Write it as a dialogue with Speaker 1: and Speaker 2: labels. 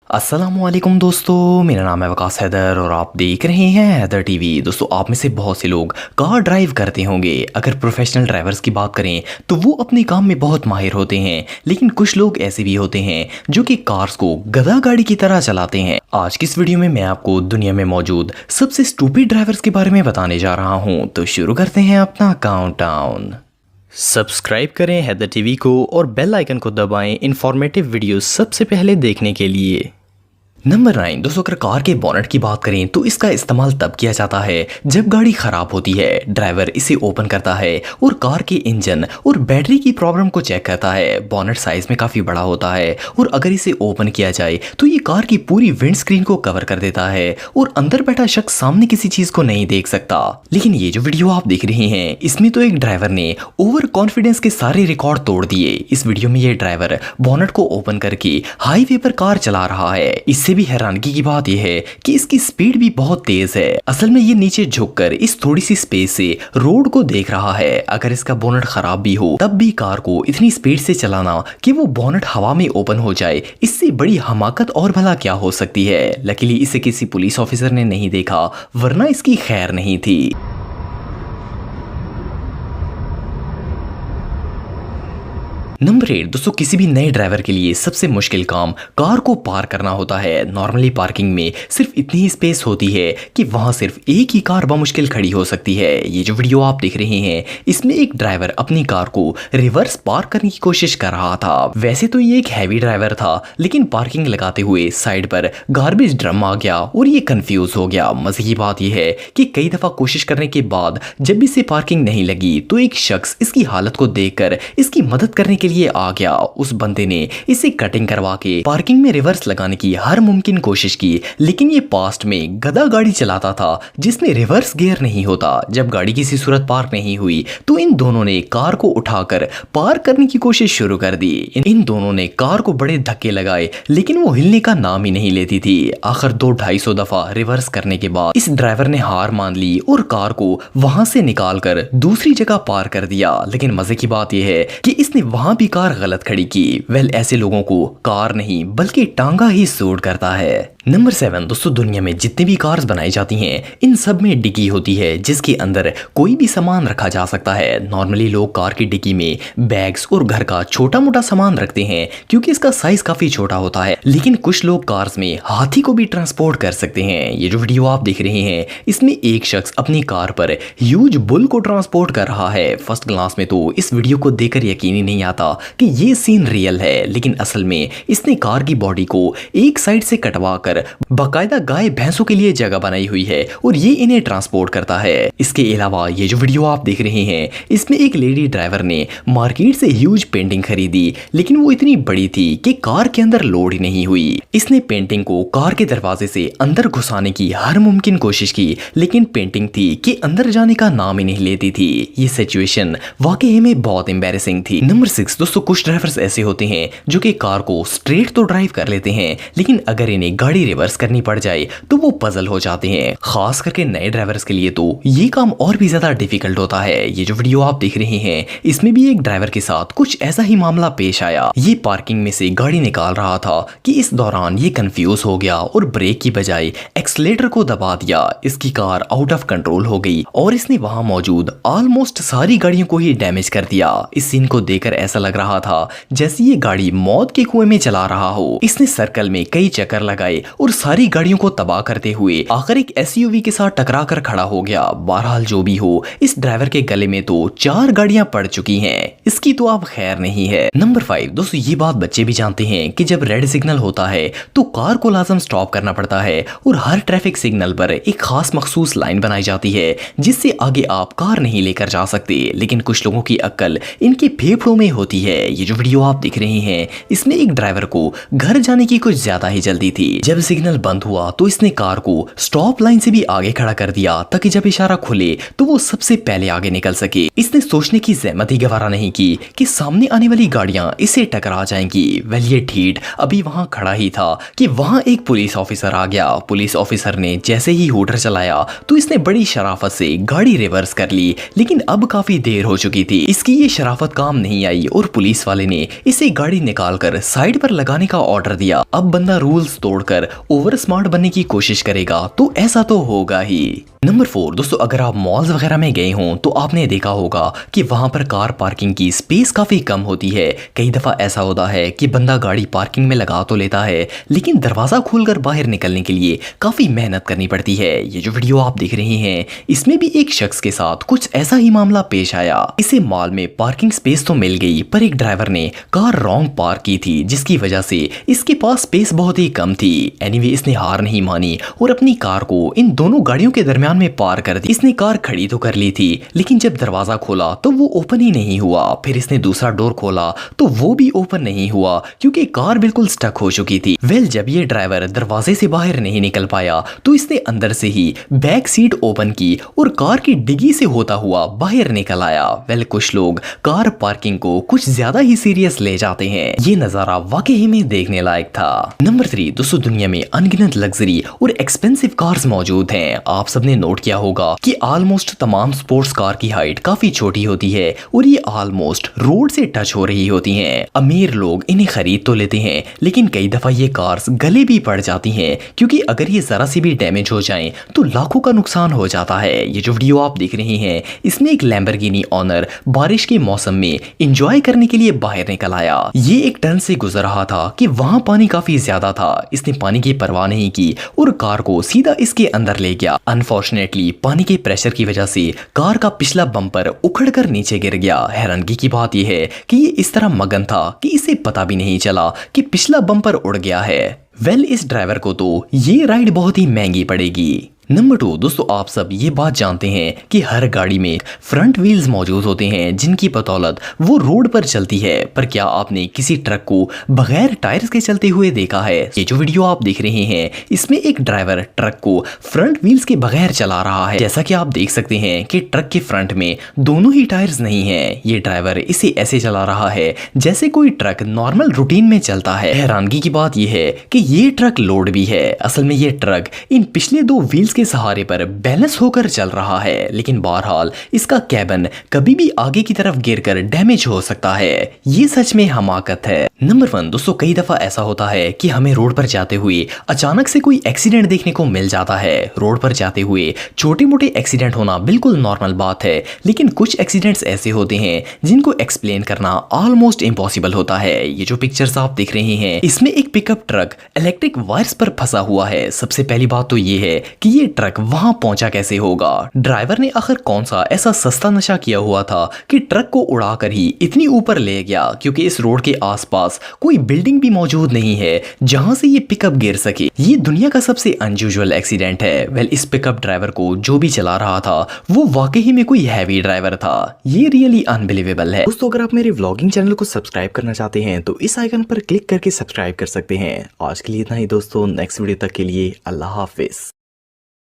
Speaker 1: अस्सलामुअलैकुम दोस्तों, मेरा नाम है वकास हैदर और आप देख रहे हैं हैदर टीवी। दोस्तों, आप में से बहुत से लोग कार ड्राइव करते होंगे। अगर प्रोफेशनल ड्राइवर्स की बात करें तो वो अपने काम में बहुत माहिर होते हैं, लेकिन कुछ लोग ऐसे भी होते हैं जो कि कार्स को गधा गाड़ी की तरह चलाते हैं। आज की इस वीडियो में मैं आपको दुनिया में मौजूद सबसे स्टूपिड ड्राइवर्स के बारे में बताने जा रहा हूँ। तो शुरू करते हैं अपना काउंटडाउन। सब्सक्राइब करें हैदर टीवी को और बेल आइकन को दबाएं इंफॉर्मेटिव वीडियो सबसे पहले देखने के लिए। नंबर 9 दोस्तों, अगर कार के बोनट की बात करें तो इसका इस्तेमाल तब किया जाता है जब गाड़ी खराब होती है। ड्राइवर इसे ओपन करता है और कार के इंजन और बैटरी की प्रॉब्लम को चेक करता है। बोनट साइज में काफी बड़ा होता है और अगर इसे ओपन किया जाए तो ये कार की पूरी विंड स्क्रीन को कवर कर देता है और अंदर बैठा शख्स सामने किसी चीज को नहीं देख सकता। लेकिन ये जो वीडियो आप देख रहे हैं इसमें तो एक ड्राइवर ने ओवर कॉन्फिडेंस के सारे रिकॉर्ड तोड़ दिए। इस वीडियो में ये ड्राइवर बोनट को ओपन करके हाईवे पर कार चला रहा है। इससे भी हैरानगी की बात यह है कि इसकी स्पीड भी बहुत तेज है। असल में ये नीचे झुककर इस थोड़ी सी स्पेस से रोड को देख रहा है। अगर इसका बोनट खराब भी हो तब भी कार को इतनी स्पीड से चलाना कि वो बोनट हवा में ओपन हो जाए, इससे बड़ी हमाकत और भला क्या हो सकती है। लकीली इसे किसी पुलिस ऑफिसर ने नहीं देखा, वरना इसकी खैर नहीं थी। नंबर 8 दोस्तों, किसी भी नए ड्राइवर के लिए सबसे मुश्किल काम कार को पार करना होता है। नॉर्मली पार्किंग में सिर्फ इतनी ही स्पेस होती है कि वहां सिर्फ एक ही कार बामुश्किल खड़ी हो सकती है। ये जो वीडियो आप देख रहे हैं इसमें एक ड्राइवर अपनी कार को रिवर्स पार्क करने की कोशिश कर रहा था। वैसे तो ये एक हैवी ड्राइवर था, लेकिन पार्किंग लगाते हुए साइड पर गार्बेज ड्रम आ गया और ये कंफ्यूज हो गया। मजे की बात यह है कि कई दफा कोशिश करने के बाद जब इसे पार्किंग नहीं लगी तो एक शख्स इसकी हालत को देखकर इसकी मदद करने के लिए आ गया। उस बंदे ने इसे कटिंग करवा के पार्किंग में रिवर्स लगाने की हर मुमकिन कोशिश की, लेकिन ये पास्ट में गधा गाड़ी चलाता था जिसमें रिवर्स गियर नहीं होता। जब गाड़ी किसी सूरत पार्क नहीं हुई तो इन दोनों ने कार को उठाकर पार करने की कोशिश शुरू कर दी। इन दोनों ने कार को बड़े धक्के लगाए, लेकिन वो हिलने का नाम ही नहीं लेती थी। आखिर 200-250 दफा रिवर्स करने के बाद इस ड्राइवर ने हार मान ली और कार को वहां से निकालकर दूसरी जगह पार कर दिया। लेकिन मजे की बात यह है कि इसने वहां भी कार गलत खड़ी की। वेल, ऐसे लोगों को कार नहीं बल्कि टांगा ही सूट करता है। नंबर 7 दोस्तों, दुनिया में जितने भी कार्स बनाई जाती हैं इन सब में डिग्गी होती है जिसके अंदर कोई भी सामान रखा जा सकता है। नॉर्मली लोग कार की डिग्गी में बैग्स और घर का छोटा मोटा सामान रखते हैं क्योंकि इसका साइज काफी छोटा होता है, लेकिन कुछ लोग कार्स में हाथी को भी ट्रांसपोर्ट कर सकते हैं। ये जो वीडियो आप देख रहे हैं इसमें एक शख्स अपनी कार पर ह्यूज बुल को ट्रांसपोर्ट कर रहा है। फर्स्ट क्लास में तो इस वीडियो को देखकर यकीन ही नहीं आता कि ये सीन रियल है, लेकिन असल में इसने कार की बॉडी को एक साइड से कटवा कर बाकायदा गाय भैंसों के लिए जगह बनाई हुई है और ये इन्हें ट्रांसपोर्ट करता है। इसके अलावा ये जो वीडियो आप देख रहे हैं इसमें एक लेडी ड्राइवर ने मार्केट से ह्यूज पेंटिंग खरीदी, लेकिन वो इतनी बड़ी थी कि कार के अंदर लोड ही नहीं हुई। इसने पेंटिंग को कार के दरवाजे से अंदर घुसाने की हर मुमकिन कोशिश की, लेकिन पेंटिंग थी कि अंदर जाने का नाम ही नहीं लेती थी। ये सिचुएशन वाकई में बहुत एम्बैरेसिंग थी। नंबर 6 दोस्तों, कुछ ड्राइवर्स ऐसे होते हैं जो कि कार को स्ट्रेट तो ड्राइव कर लेते हैं, लेकिन अगर इन्हें गाड़ी रिवर्स करनी पड़ जाए तो वो पजल हो जाते हैं। खास करके नए ड्राइवर्स के लिए तो ये काम और भी ज्यादा डिफिकल्ट होता है। ये जो वीडियो आप देख रहे हैं इसमें भी एक ड्राइवर के साथ कुछ ऐसा ही मामला पेश आया। ये पार्किंग में से गाड़ी निकाल रहा था कि इस दौरान ये कंफ्यूज हो गया और ब्रेक की बजाय एक्सीलेटर को दबा दिया। इसकी कार आउट ऑफ कंट्रोल हो गई और इसने वहां मौजूद ऑलमोस्ट सारी गाड़ियों को ही डैमेज कर दिया। इस सीन को देखकर ऐसा लग रहा था जैसे ये गाड़ी मौत के कुएं में चला रहा हो। इसने सर्कल में कई चक्कर लगाए और सारी गाड़ियों को तबाह करते हुए आखिर एक एसयूवी के साथ टकरा कर खड़ा हो गया। बहरहाल जो भी हो, इस ड्राइवर के गले में तो 4 गाड़ियां पड़ चुकी हैं। इसकी तो अब खैर नहीं है। नंबर 5 दोस्तों, ये बात बच्चे भी जानते हैं कि जब रेड सिग्नल होता है तो कार को लाजम स्टॉप करना पड़ता है और हर ट्रैफिक सिग्नल पर एक खास मखसूस लाइन बनाई जाती है जिससे आगे आप कार नहीं लेकर जा सकते। लेकिन कुछ लोगों की अक्ल इनके फेफड़ों में होती है। ये जो वीडियो आप देख रहे हैं इसमें एक ड्राइवर को घर जाने की कुछ ज्यादा ही जल्दी थी। जब सिग्नल बंद हुआ तो इसने कार को स्टॉप लाइन से भी आगे खड़ा कर दिया ताकि जब इशारा खुले तो वो सबसे पहले आगे निकल सके। इसने सोचने की जहमत ही गवारा नहीं की कि सामने आने वाली गाड़ियां इसे टकरा जाएंगी। वेल, ये ठीठ अभी वहां खड़ा ही था कि वहां एक पुलिस ऑफिसर आ गया। पुलिस ऑफिसर ने जैसे ही हूटर चलाया तो इसने बड़ी शराफत से गाड़ी रिवर्स कर ली, लेकिन अब काफी देर हो चुकी थी। इसकी ये शराफत काम नहीं आई और और पुलिस वाले ने इसे गाड़ी निकालकर साइड पर लगाने का ऑर्डर दिया। अब बंदा रूल्स तोड़कर ओवर स्मार्ट बनने की कोशिश करेगा तो ऐसा तो होगा ही। नंबर 4 दोस्तों, अगर आप मॉल्स वगैरह में गए हों तो आपने देखा होगा कि वहां पर कार पार्किंग की स्पेस काफी कम होती है। कई दफा ऐसा होता है कि बंदा गाड़ी पार्किंग में लगा तो लेता है, लेकिन दरवाजा खोलकर बाहर निकलने के लिए काफी मेहनत करनी पड़ती है। ये जो वीडियो आप देख रहे हैं इसमें भी एक शख्स के साथ कुछ ऐसा ही मामला पेश आया। इसे मॉल में पार्किंग स्पेस तो मिल गई, पर एक ड्राइवर ने कार रॉन्ग पार्क की थी, जिसकी वजह से इसके पास स्पेस बहुत ही कम थी। एनीवे इसने हार नहीं मानी और अपनी कार को इन दोनों गाड़ियों के दरमियान में पार कर दी। इसने कार खड़ी तो कर ली थी, लेकिन जब दरवाजा खोला तो वो ओपन ही नहीं हुआ। फिर इसने दूसरा डोर खोला तो वो भी ओपन नहीं हुआ, क्योंकि कार बिल्कुल स्टक हो चुकी थी। जब ये ड्राइवर दरवाजे से बाहर नहीं निकल पाया तो इसने अंदर से ही बैक सीट ओपन की और कार की डिग्गी से होता हुआ बाहर निकल आया। कुछ लोग कार पार्किंग को कुछ ज्यादा ही सीरियस ले जाते हैं। ये नजारा वाकई में देखने लायक था। नंबर 3 दोस्तों, दुनिया में अनगिनत लग्जरी और एक्सपेंसिव कार्स मौजूद हैं। आप सबने नोट किया होगा कि ऑलमोस्ट तमाम स्पोर्ट्स कार की हाइट काफी छोटी होती है और ये ऑलमोस्ट रोड से टच हो रही होती हैं। अमीर लोग इन्हें खरीद तो लेते हैं, लेकिन कई दफा ये कार्स गले भी पड़ जाती हैं, क्योंकि अगर ये जरा सी भी डैमेज हो जाएं तो लाखों का नुकसान हो जाता है। ये जो वीडियो आप देख रहे हैं इसमें एक लैम्बोर्गिनी ऑनर बारिश के मौसम में एंजॉय करने के लिए बाहर निकल आया। ये एक टर्न से गुजर रहा था कि वहां पानी काफी ज्यादा था। इसने पानी की परवाह नहीं की और कार को सीधा इसके अंदर ले गया। अनफॉर्चुनेटली पानी के प्रेशर की वजह से कार का पिछला बम्पर उखड़कर नीचे गिर गया। हैरानगी की बात यह है कि ये इस तरह मगन था कि इसे पता भी नहीं चला कि पिछला बम्पर उड़ गया है। इस ड्राइवर को तो ये राइड बहुत ही महंगी पड़ेगी। नंबर 2 दोस्तों, आप सब ये बात जानते हैं कि हर गाड़ी में फ्रंट व्हील्स मौजूद होते हैं, जिनकी बदौलत वो रोड पर चलती है। पर क्या आपने किसी ट्रक को बगैर टायर्स के चलते हुए देखा है? ये जो वीडियो आप देख रहे हैं इसमें एक ड्राइवर ट्रक को फ्रंट व्हील्स के बगैर चला रहा है। जैसा कि आप देख सकते हैं कि ट्रक के फ्रंट में दोनों ही टायर्स नहीं है। ये ड्राइवर इसे ऐसे चला रहा है जैसे कोई ट्रक नॉर्मल रूटीन में चलता है। हैरानगी की बात यह है कि ये ट्रक लोड भी है। असल में ये ट्रक इन पिछले 2 व्हील्स के सहारे पर बैलेंस होकर चल रहा है, लेकिन बहरहाल इसका कैबिन कभी भी आगे की तरफ गिरकर डैमेज हो सकता है। ये सच में हमाकत है। नंबर 1 दोस्तों, कई दफा ऐसा होता है कि हमें रोड पर जाते हुए अचानक से कोई एक्सीडेंट देखने को मिल जाता है। रोड पर जाते हुए छोटे मोटे एक्सीडेंट होना बिल्कुल नॉर्मल बात है, लेकिन कुछ एक्सीडेंट्स ऐसे होते हैं जिनको एक्सप्लेन करना ऑलमोस्ट इम्पॉसिबल होता है। ये जो पिक्चर्स आप देख रहे हैं इसमें एक पिकअप ट्रक इलेक्ट्रिक वायर्स पर फंसा हुआ है। सबसे पहली बात तो ये है कि ये ट्रक वहां पहुंचा कैसे होगा? ड्राइवर ने आखिर कौन सा ऐसा सस्ता नशा किया हुआ था कि ट्रक को उड़ाकर ही इतनी ऊपर ले गया? क्योंकि इस रोड के आसपास कोई बिल्डिंग भी मौजूद नहीं है जहां से ये पिकअप गिर सके। ये दुनिया का सबसे अनयूजुअल एक्सीडेंट है। इस पिकअप ड्राइवर को जो भी चला रहा था वो वाकई में कोई हैवी ड्राइवर था। ये रियली अनबिलीवेबल है। दोस्तों, अगर आप मेरे व्लॉगिंग चैनल को सब्सक्राइब करना चाहते हैं तो इस आइकन पर क्लिक करके सब्सक्राइब कर सकते हैं। आज के लिए इतना ही दोस्तों, नेक्स्ट वीडियो तक के लिए अल्लाह हाफिज।